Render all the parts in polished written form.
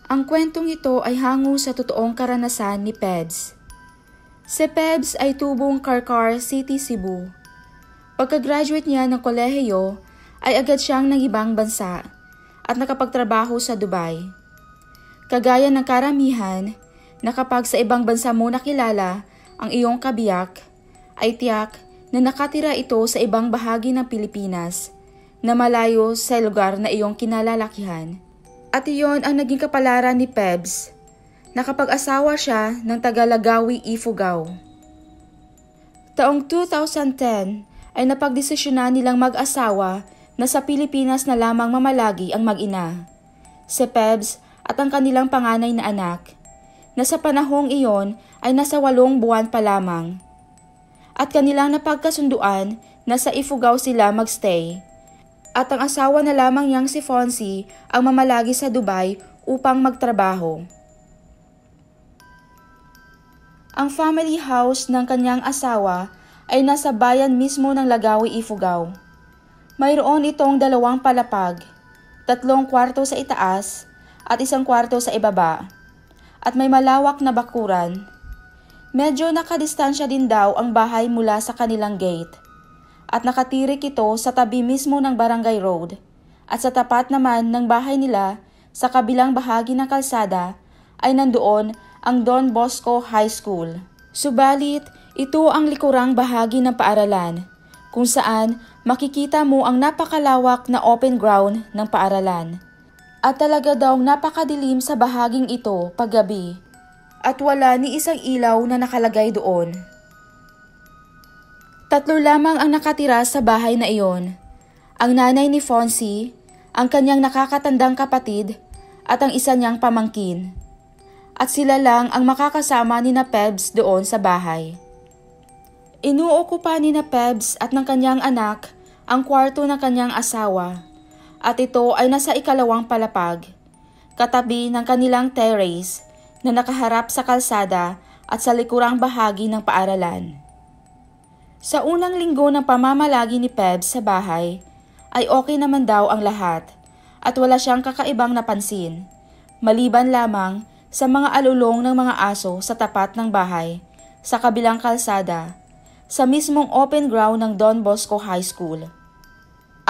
Ang kwentong ito ay hango sa totoong karanasan ni Pebs. Si Pebs ay tubong Karkar City, Cebu. Pagka-graduate niya ng kolehiyo ay agad siyang nangibang bansa at nakapagtrabaho sa Dubai. Kagaya ng karamihan na kapag sa ibang bansa mo nakilala ang iyong kabiyak, ay tiyak na nakatira ito sa ibang bahagi ng Pilipinas na malayo sa lugar na iyong kinalalakihan. At iyon ang naging kapalaran ni Pebs, nakapag-asawa siya ng taga-Lagawi, Ifugao. Taong 2010 ay napagdesisyonan nilang mag-asawa na sa Pilipinas na lamang mamalagi ang mag-ina, si Pebs at ang kanilang panganay na anak, na sa panahong iyon ay nasa 8 buwan pa lamang. At kanilang napagkasunduan na sa Ifugao sila magstay. At ang asawa na lamang niyang si Fonzie ang mamalagi sa Dubai upang magtrabaho. Ang family house ng kanyang asawa ay nasa bayan mismo ng Lagawi, Ifugao. Mayroon itong 2 palapag, 3 kwarto sa itaas at 1 kwarto sa ibaba. At may malawak na bakuran. Medyo nakadistansya din daw ang bahay mula sa kanilang gate. At nakatirik ito sa tabi mismo ng Barangay Road at sa tapat naman ng bahay nila sa kabilang bahagi ng kalsada ay nandoon ang Don Bosco High School. Subalit, ito ang likurang bahagi ng paaralan kung saan makikita mo ang napakalawak na open ground ng paaralan. At talaga daw napakadilim sa bahaging ito paggabi at wala ni isang ilaw na nakalagay doon. 3 lamang ang nakatira sa bahay na iyon. Ang nanay ni Fonzie, ang kanyang nakakatandang kapatid, at ang isa niyang pamangkin. At sila lang ang makakasama ni na Pebs doon sa bahay. Inuokupa ni na Pebs at ng kanyang anak ang kwarto ng kanyang asawa. At ito ay nasa 2 palapag, katabi ng kanilang terrace na nakaharap sa kalsada at sa likurang bahagi ng paaralan. Sa unang linggo ng pamamalagi ni Pebs sa bahay, ay okay naman daw ang lahat at wala siyang kakaibang napansin, maliban lamang sa mga alulong ng mga aso sa tapat ng bahay, sa kabilang kalsada, sa mismong open ground ng Don Bosco High School.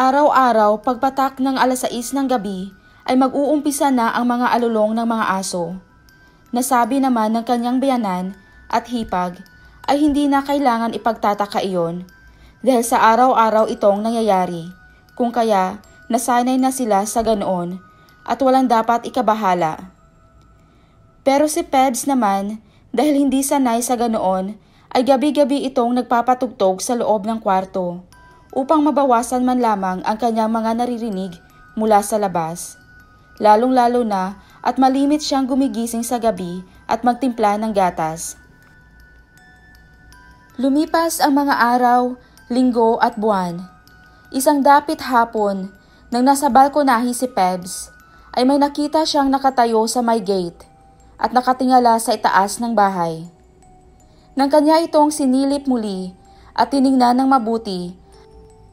Araw-araw pagpatak ng 6:00 ng gabi ay mag-uumpisa na ang mga alulong ng mga aso. Nasabi naman ng kanyang biyanan at hipag ay hindi na kailangan ipagtataka iyon dahil sa araw-araw itong nangyayari, kung kaya nasanay na sila sa ganoon at walang dapat ikabahala. Pero si Pebs naman, dahil hindi sanay sa ganoon, ay gabi-gabi itong nagpapatugtog sa loob ng kwarto upang mabawasan man lamang ang kanyang mga naririnig mula sa labas. Lalong-lalo na at malimit siyang gumigising sa gabi at magtimpla ng gatas. Lumipas ang mga araw, linggo at buwan. Isang dapit hapon, nang nasa balkonahe si Pebs, ay may nakita siyang nakatayo sa may gate at nakatingala sa itaas ng bahay. Nang kanya itong sinilip muli at tiningnan ng mabuti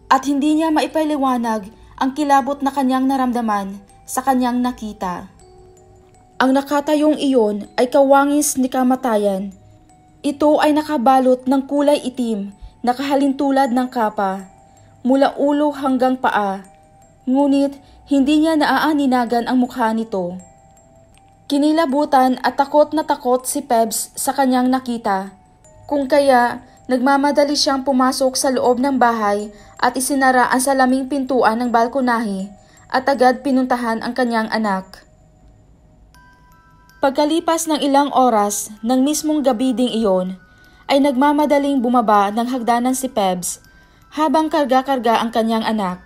at hindi niya maipaliwanag ang kilabot na kanyang naramdaman sa kanyang nakita. Ang nakatayong iyon ay kawangis ni kamatayan. Ito ay nakabalot ng kulay itim na kahalintulad ng kapa, mula ulo hanggang paa, ngunit hindi niya naaaninagan ang mukha nito. Kinilabutan at takot na takot si Pebs sa kanyang nakita, kung kaya nagmamadali siyang pumasok sa loob ng bahay at isinara ang salaming pintuan ng balkonahe at agad pinuntahan ang kanyang anak. Pagkalipas ng ilang oras ng mismong gabi ding iyon, ay nagmamadaling bumaba ng hagdanan si Pebs habang karga-karga ang kanyang anak.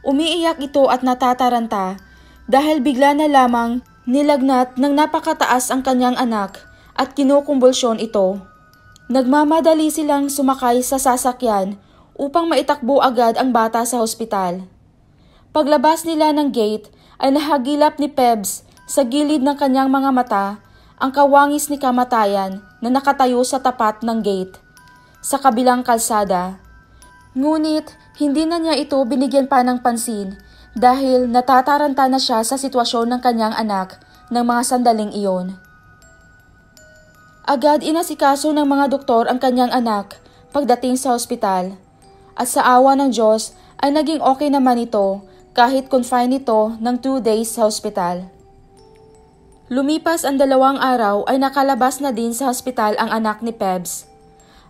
Umiiyak ito at natataranta dahil bigla na lamang nilagnat ng napakataas ang kanyang anak at kinukumbulsyon ito. Nagmamadali silang sumakay sa sasakyan upang maitakbo agad ang bata sa hospital. Paglabas nila ng gate ay nahagilap ni Pebs sa gilid ng kanyang mga mata ang kawangis ni kamatayan na nakatayo sa tapat ng gate, sa kabilang kalsada. Ngunit hindi na niya ito binigyan pa ng pansin dahil natataranta na siya sa sitwasyon ng kanyang anak ng mga sandaling iyon. Agad inasikaso ng mga doktor ang kanyang anak pagdating sa ospital at sa awa ng Diyos ay naging okay naman ito kahit confine ito ng 2 days sa ospital. Lumipas ang 2 araw ay nakalabas na din sa ospital ang anak ni Pebs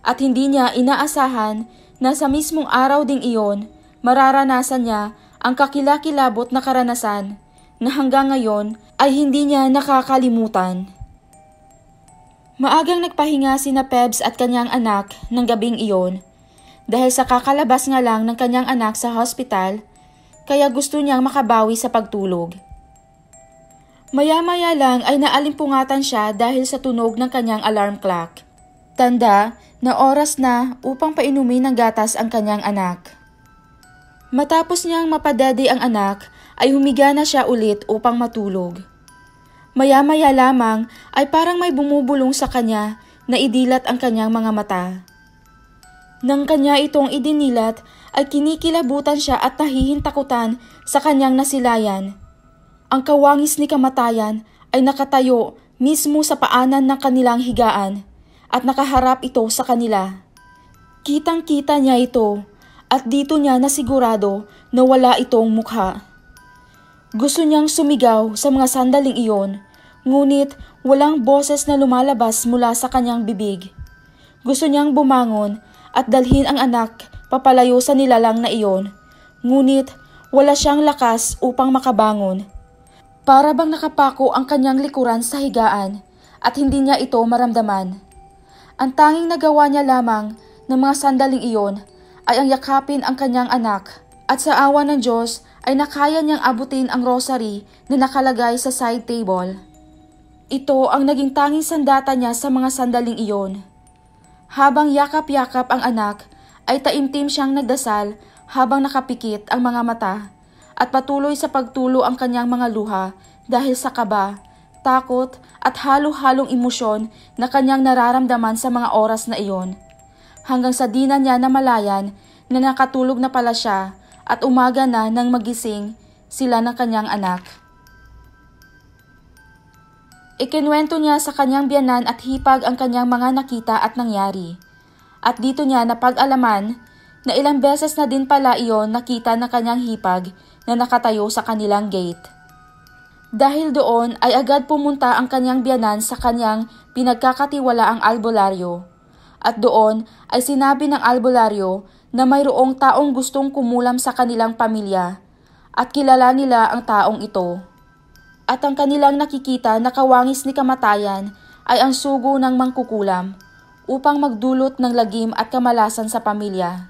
at hindi niya inaasahan na sa mismong araw ding iyon mararanasan niya ang kakilakilabot na karanasan na hanggang ngayon ay hindi niya nakakalimutan. Maagang nagpahinga sina Pebs at kanyang anak ng gabing iyon dahil sa kakalabas nga lang ng kanyang anak sa hospital kaya gusto niyang makabawi sa pagtulog. Maya-maya lang ay naalimpungatan siya dahil sa tunog ng kanyang alarm clock. Tanda na oras na upang painumin ng gatas ang kanyang anak. Matapos niyang mapadede ang anak, ay humiga na siya ulit upang matulog. Maya-maya lamang ay parang may bumubulong sa kanya na idilat ang kanyang mga mata. Nang kanya itong idinilat ay kinikilabutan siya at nahihintakutan sa kanyang nasilayan. Ang kawangis ni kamatayan ay nakatayo mismo sa paanan ng kanilang higaan at nakaharap ito sa kanila. Kitang-kita niya ito. At dito niya nasigurado na wala itong mukha. Gusto niyang sumigaw sa mga sandaling iyon, ngunit walang boses na lumalabas mula sa kanyang bibig. Gusto niyang bumangon at dalhin ang anak papalayo sa nilalang na iyon, ngunit wala siyang lakas upang makabangon. Para bang nakapako ang kanyang likuran sa higaan at hindi niya ito maramdaman. Ang tanging nagawa niya lamang ng mga sandaling iyon ay ang yakapin ang kanyang anak at sa awa ng Diyos ay nakaya niyang abutin ang rosary na nakalagay sa side table. Ito ang naging tanging sandata niya sa mga sandaling iyon. Habang yakap-yakap ang anak ay taimtim siyang nagdasal habang nakapikit ang mga mata at patuloy sa pagtulo ang kanyang mga luha dahil sa kaba, takot at halo-halong emosyon na kanyang nararamdaman sa mga oras na iyon. Hanggang sa di na niya namalayan na nakatulog na pala siya at umaga na nang magising sila ng kanyang anak. Ikinuwento niya sa kanyang biyanan at hipag ang kanyang mga nakita at nangyari. At dito niya napag-alaman na ilang beses na din pala iyon nakita ng kanyang hipag na nakatayo sa kanilang gate. Dahil doon ay agad pumunta ang kanyang biyanan sa kanyang pinagkakatiwalaang albularyo. At doon ay sinabi ng albularyo na mayroong taong gustong kumulam sa kanilang pamilya at kilala nila ang taong ito. At ang kanilang nakikita na kawangis ni kamatayan ay ang sugo ng mangkukulam upang magdulot ng lagim at kamalasan sa pamilya.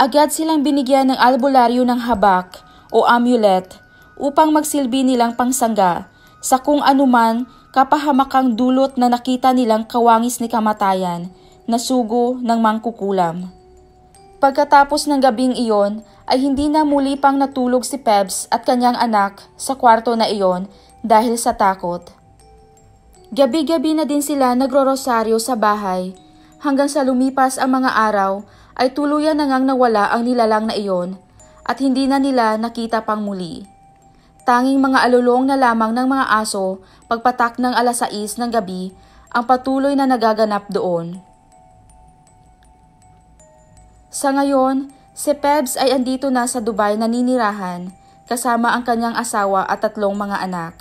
Agad silang binigyan ng albularyo ng habak o amulet upang magsilbi nilang pangsangga sa kung anuman kapahamakang dulot na nakita nilang kawangis ni kamatayan na sugo ng mangkukulam. Pagkatapos ng gabing iyon ay hindi na muli pang natulog si Pebs at kanyang anak sa kwarto na iyon dahil sa takot. Gabi-gabi na din sila nagro-rosaryo sa bahay hanggang sa lumipas ang mga araw ay tuluyan na ngang nawala ang nilalang na iyon at hindi na nila nakita pang muli. Tanging mga alulong na lamang ng mga aso pagpatak ng 6:00 ng gabi ang patuloy na nagaganap doon. Sa ngayon, si Pebs ay andito na sa Dubai naninirahan kasama ang kanyang asawa at 3 mga anak.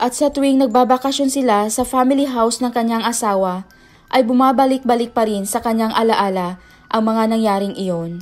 At sa tuwing nagbabakasyon sila sa family house ng kanyang asawa, ay bumabalik-balik pa rin sa kanyang alaala ang mga nangyaring iyon.